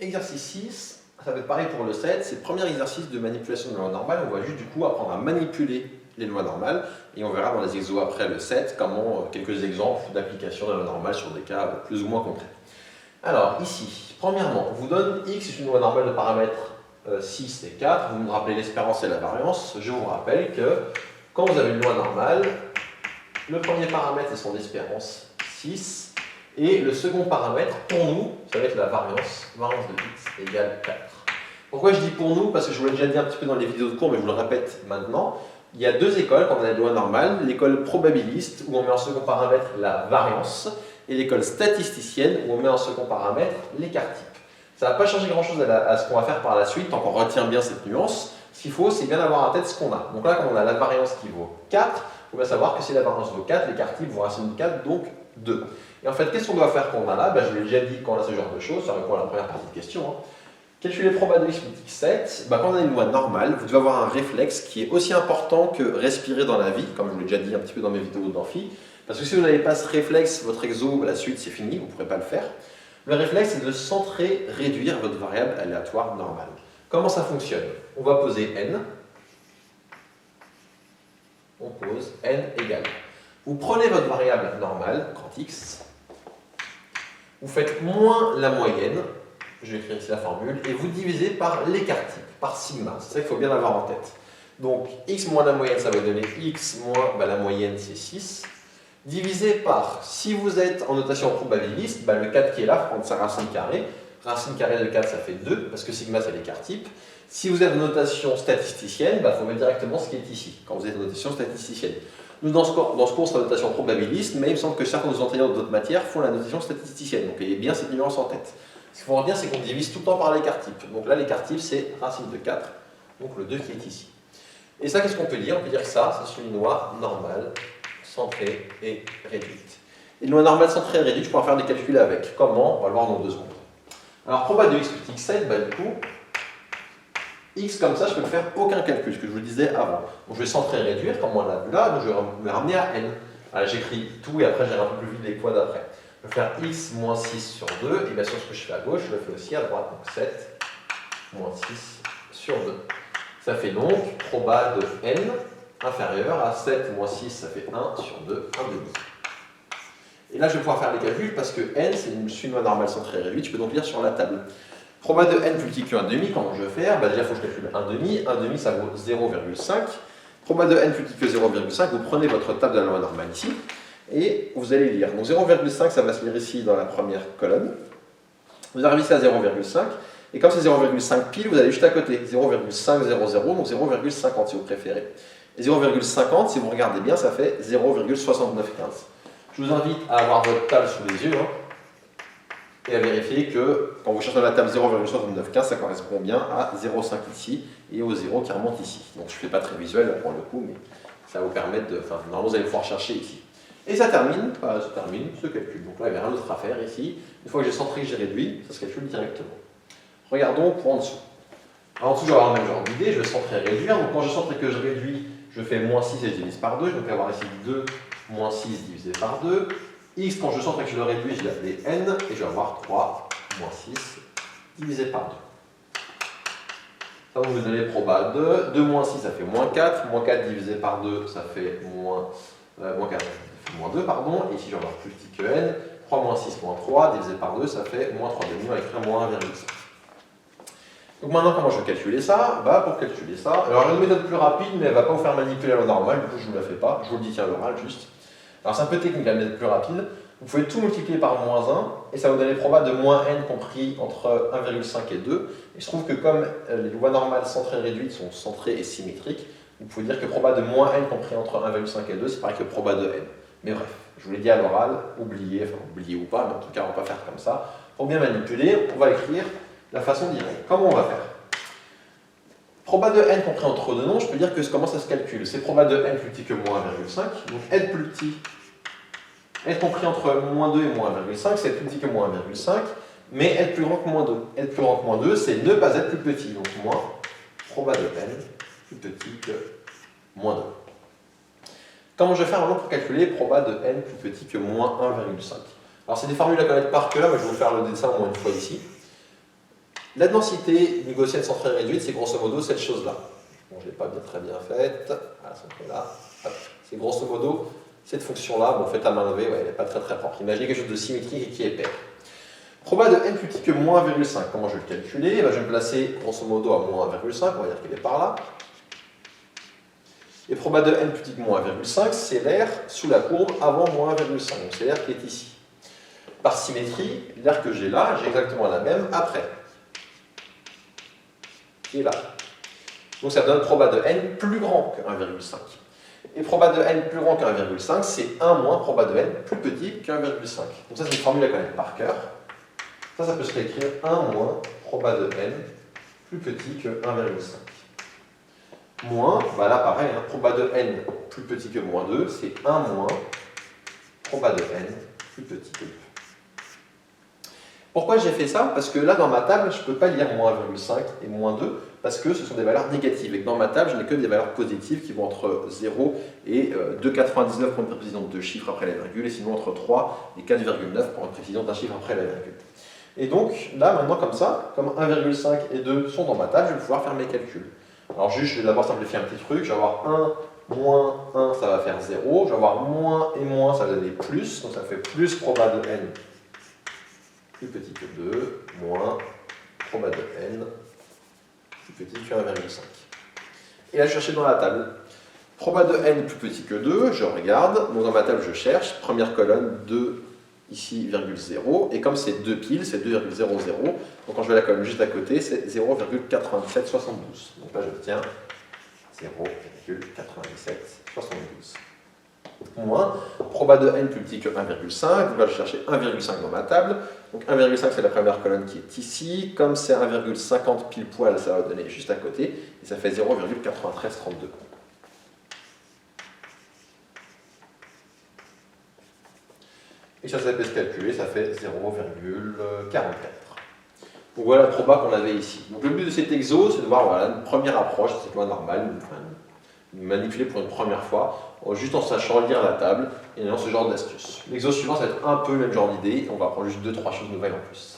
Exercice 6, ça va être pareil pour le 7, c'est le premier exercice de manipulation de la loi normale. On va juste du coup apprendre à manipuler les lois normales et on verra dans les exos après le 7 comment quelques exemples d'application de la loi normale sur des cas plus ou moins concrets. Alors ici, premièrement, on vous donne x est une loi normale de paramètres 6 et 4, vous me rappelez l'espérance et la variance. Je vous rappelle que quand vous avez une loi normale, le premier paramètre est son espérance 6. Et le second paramètre, pour nous, ça va être la variance de x égale 4. Pourquoi je dis pour nous? Parce que je vous l'ai déjà dit un petit peu dans les vidéos de cours, mais je vous le répète maintenant. Il y a deux écoles quand on a des lois normales, l'école probabiliste, où on met en second paramètre la variance, et l'école statisticienne, où on met en second paramètre l'écart type. Ça ne va pas changer grand-chose à ce qu'on va faire par la suite, tant qu'on retient bien cette nuance. Ce qu'il faut, c'est bien avoir en tête ce qu'on a. Donc là, quand on a la variance qui vaut 4, il faut bien savoir que si la variance vaut 4, l'écart type vaut racine de 4, donc 2. Et en fait, qu'est-ce qu'on doit faire quand on a là? Je vous l'ai déjà dit quand on a ce genre de choses, ça répond à la première partie de question. Calculer les probas de x plus x7, quand on a une loi normale, vous devez avoir un réflexe qui est aussi important que respirer dans la vie, comme je vous l'ai déjà dit un petit peu dans mes vidéos d'amphi. Parce que si vous n'avez pas ce réflexe, votre exo, la suite c'est fini, vous ne pourrez pas le faire. Le réflexe c'est de centrer, réduire votre variable aléatoire normale. Comment ça fonctionne? On va poser n. On pose n égale. Vous prenez votre variable normale, grand X, vous faites moins la moyenne, je vais écrire ici la formule, et vous divisez par l'écart type, par sigma. C'est ça qu'il faut bien avoir en tête. Donc x moins la moyenne, ça va donner x moins la moyenne, c'est 6. Divisé par, si vous êtes en notation probabiliste, le 4 qui est là, il faut prendre sa racine carrée. Racine carrée de 4, ça fait 2, parce que sigma, c'est l'écart type. Si vous êtes en notation statisticienne, il faut mettre directement ce qui est ici, quand vous êtes en notation statisticienne. Nous, dans ce cours, c'est la notation probabiliste, mais il me semble que certains de nos enseignants d'autres matières font la notation statisticienne. Donc, ayez bien cette nuance en tête. Ce qu'il faut retenir, c'est qu'on divise tout le temps par l'écart type. Donc là, l'écart type, c'est racine de 4, donc le 2 qui est ici. Et ça, qu'est-ce qu'on peut dire? On peut dire que ça, c'est une loi normale, centrée et réduite. Et une loi normale centrée et réduite, je pourrais faire des calculs avec. Comment? On va le voir dans 2 secondes. Alors, proba de x plus x7, du coup, x comme ça, je ne peux faire aucun calcul, ce que je vous disais avant. Donc je vais centrer et réduire, comme on l'a vu là, donc je vais me ramener à n. J'écris tout et après j'irai un peu plus vite les fois d'après. Je vais faire x moins 6 sur 2, et bien sûr ce que je fais à gauche, je le fais aussi à droite. Donc 7 moins 6 sur 2. Ça fait donc proba de n inférieur à 7 moins 6, ça fait 1 sur 2, 1 demi. Et là je vais pouvoir faire les calculs parce que n c'est une loi normale centrée et réduite, je peux donc lire sur la table. Proba de n plus petit que 1,5, comment je vais faire? Déjà, il faut que je calcule 1,5. 1,5, ça vaut 0,5. Proba de n plus petit que 0,5, vous prenez votre table de la loi normale ici, et vous allez lire. Donc 0,5, ça va se lire ici dans la première colonne. Vous arrivez ici à 0,5, et comme c'est 0,5 pile, vous allez juste à côté. 0,500, donc 0,50 si vous préférez. Et 0,50, si vous regardez bien, ça fait 0,6915. Je vous invite à avoir votre table sous les yeux, et à vérifier que quand vous cherchez dans la table 0,6915, ça correspond bien à 0,5 ici et au 0 qui remonte ici. Donc je ne fais pas très visuel pour le coup, mais ça va vous permettre de. Normalement, vous allez pouvoir chercher ici. Et ça termine ce calcul. Donc là, il n'y a rien d'autre à faire ici. Une fois que j'ai centré, que j'ai réduit, ça se calcule directement. Regardons pour en dessous. Alors, en dessous, je vais avoir le même genre d'idée. Je vais centrer et réduire. Donc quand je centre et que je réduis, je fais moins 6 et je divise par 2. Je vais avoir ici 2 moins 6 divisé par 2. X, quand je centre et que je le réduis, je vais l'appeler n, et je vais avoir 3 moins 6 divisé par 2. Ça va vous donner proba 2. 2 moins 6, ça fait moins 4. Moins 4 divisé par 2, ça fait moins 4, ça fait moins 2, pardon. Et ici, je vais avoir plus petit que n. 3 moins 6 moins 3, divisé par 2, ça fait moins 3,5. On va écrire moins 1,5. Donc maintenant, comment je vais calculer ça? Pour calculer ça, alors j'ai une méthode plus rapide, mais elle ne va pas vous faire manipuler à la normale, du coup, je ne vous la fais pas. Je vous le dis tiens, à l'oral, juste. Alors c'est un peu technique, la méthode plus rapide. Vous pouvez tout multiplier par moins 1 et ça va vous donner proba de moins n compris entre 1,5 et 2. Et je trouve que comme les lois normales centrées et réduites sont centrées et symétriques, vous pouvez dire que proba de moins n compris entre 1,5 et 2, c'est pareil que proba de n. Mais bref, je vous l'ai dit à l'oral, oubliez ou pas, mais en tout cas on va pas faire comme ça. Pour bien manipuler, on va écrire la façon directe. Comment on va faire? Proba de n compris entre deux nombres, je peux dire que comment ça se calcule? C'est proba de n plus petit que moins 1,5. Donc n plus petit, n compris entre moins 2 et moins 1,5, c'est plus petit que moins 1,5. Mais n plus grand que moins 2. N plus grand que moins 2, c'est ne pas être plus petit. Donc moins proba de n plus petit que moins 2. Comment je vais faire maintenant pour calculer proba de n plus petit que moins 1,5? Alors c'est des formules à connaître par cœur, mais je vais vous faire le dessin au moins une fois ici. La densité d'une gaussienne centrée réduite, c'est grosso modo cette chose-là. Bon, je ne l'ai pas très bien faite. Ah, là. C'est grosso modo cette fonction-là. Bon, faite à main levée, ouais, elle n'est pas très propre. Imaginez quelque chose de symétrique et qui est pair. Proba de n plus petit que moins 1,5. Comment je vais le calculer? Je vais me placer grosso modo à moins 1,5. On va dire qu'il est par là. Et proba de n plus petit que moins 1,5, c'est l'air sous la courbe avant moins 1,5. Donc c'est l'air qui est ici. Par symétrie, l'air que j'ai là, j'ai exactement la même après. Qui est là. Donc ça donne proba de n plus grand que 1,5. Et proba de n plus grand que 1,5, c'est 1 moins proba de n plus petit que 1,5. Donc ça, c'est une formule à connaître par cœur. Ça peut se réécrire 1 moins proba de n plus petit que 1,5. Moins, bah là pareil, hein, proba de n plus petit que moins 2, c'est 1 moins proba de n plus petit que 2. Pourquoi j'ai fait ça? Parce que là, dans ma table, je ne peux pas lire moins 1,5 et moins 2, parce que ce sont des valeurs négatives. Et que dans ma table, je n'ai que des valeurs positives qui vont entre 0 et 2,99 pour une précision de 2 chiffres après la virgule, et sinon entre 3 et 4,9 pour une précision d'un chiffre après la virgule. Et donc, là, maintenant, comme ça, comme 1,5 et 2 sont dans ma table, je vais pouvoir faire mes calculs. Alors juste, je vais d'abord simplifier un petit truc. Je vais avoir 1 moins 1, ça va faire 0. Je vais avoir moins et moins, ça va donner plus. Donc ça fait plus proba de n plus petit que 2, moins proba de n plus petit que 1,5. Et là, je cherchais dans la table. Proba de n plus petit que 2, je regarde. Donc dans ma table, je cherche. Première colonne, 2, ici, 0. Et comme c'est 2 piles, c'est 2,00. Donc quand je vais à la colonne juste à côté, c'est 0,9772. Donc là, j'obtiens 0,9772. Moins proba de n plus petit que 1,5. Donc là, je cherchais 1,5 dans ma table. Donc 1,5, c'est la première colonne qui est ici. Comme c'est 1,50 pile poil, ça va donner juste à côté. Et ça fait 0,9332. Et ça peut se calculer, ça fait 0,44. Donc voilà la proba qu'on avait ici. Donc le but de cet exo, c'est de voir voilà, une première approche de cette loi normale, manipuler pour une première fois, juste en sachant lire la table et en ayant ce genre d'astuce. L'exo suivant, ça va être un peu le même genre d'idée, on va prendre juste 2-3 choses nouvelles en plus.